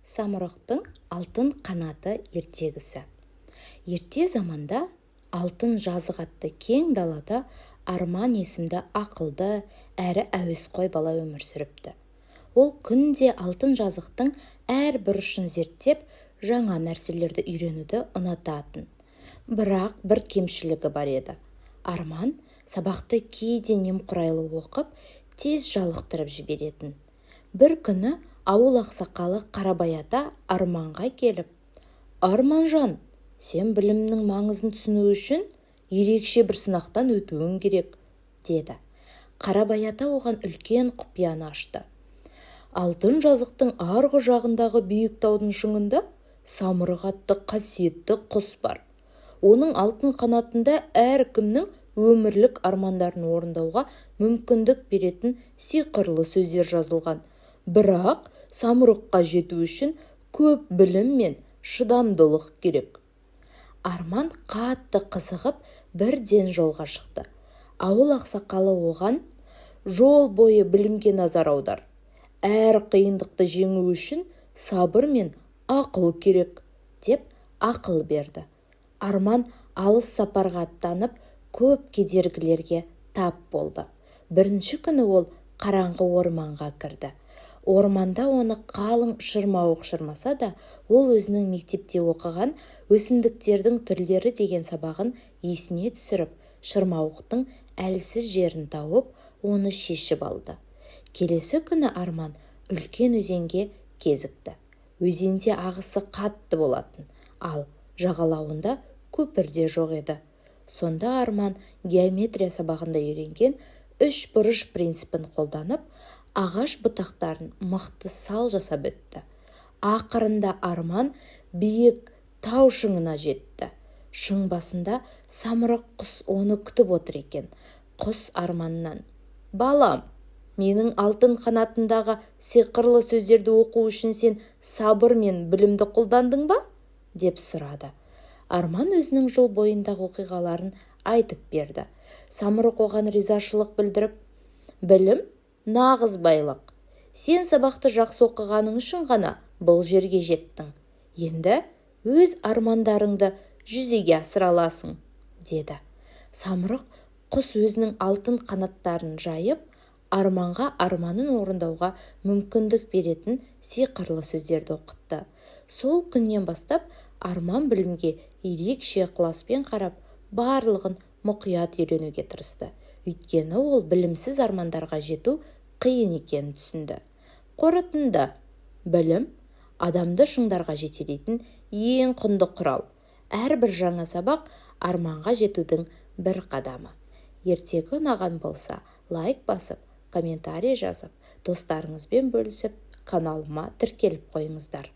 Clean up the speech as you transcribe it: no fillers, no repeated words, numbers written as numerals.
Самұрықтың алтын қанаты ертегісі. Ерте заманда алтын жазық атты кең далада Арман есімді ақылды әрі әуесқой бала өмір сүріпті. Ол күнде алтын жазықтың әр бұрышын зерттеп, жаңа нәрселерді үйренуді ұнататын. Бірақ бір кемшілігі бар еді. Арман сабақты кейде немқұрайлы оқып, тез жалықтырып жіберетін. Бір күні ауыл ақсақалы Қарабай ата Арманға келіп: «Арманжан, сен білімнің маңызын түсіну үшін ерекше бір сынақтан өтуің керек», деді. Қарабай ата оған үлкен құпияны ашты. Алтын жазықтың арғы жағындағы биік таудың шыңында самұрық атты қасиетті құс бар. Оның алтын қанатында әркімнің өмірлік армандарын орындауға мүмкіндік беретін сиқырлы сөздер жазылған. Бірақ самұрыққа жету үшін көп білім мен шыдамдылық керек. Арман қатты қызығып бірден жолға шықты. Ауыл ақсақалы оған: «Жол бойы білімге назар аудар. Әр қиындықты жеңу үшін сабыр мен ақыл керек», деп ақыл берді. Арман алыс сапарға аттанып, көп кедергілерге тап болды. Бірінші күні ол қараңғы орманға кірді. Орманда оны қалың шырмауық шырмаса да, ол өзінің мектепте оқыған өсімдіктердің түрлері деген сабағын есіне түсіріп, шырмауықтың әлсіз жерін тауып, оны шешіп алды. Келесі күні Арман үлкен өзенге кезікті. Өзенде ағысы қатты болатын, ал жағалауында көпір де жоқ еді. Сонда Арман геометрия сабағында үйренген үш бұрыш принципін қолданып, ағаш бұтақтарын мықты сал жасап өтті. Ақырында Арман биік тау шыңына жетті. Шың басында самұрық құс оны күтіп отыр екен. Құс Арманнан: «Балам, менің алтын қанатындағы сиқырлы сөздерді оқу үшін сен сабыр мен білімді қолдандың ба?» деп сұрады. Арман өзінің жол бойындағы оқиғаларын айтып берді. Самұрық оған ризашылық білдіріп: «Білім нағыз байлық. Сен сабақты жақсы оқығаның үшін ғана бұл жерге жеттің. Енді өз армандарыңды жүзеге асыра аласың», деді. Самұрық құс өзінің алтын қанаттарын жайып, Арманға арманын орындауға мүмкіндік беретін сиқырлы сөздерді оқытты. Сол күннен бастап Арман білімге ерекше ықыласпен қарап, барлығын мұқият үйренуге тырысты. Өйткені ол білімсіз армандарға жету қиын екенін түсінді. Қорытынды: білім адамды шыңдарға жетелейтін ең құнды құрал. Әрбір жаңа сабақ арманға жетудің бір қадамы. Ертегі ұнаған болса, лайк басып, комментарий жазып, достарыңызбен бөлісіп, каналыма тіркеліп қойыңыздар.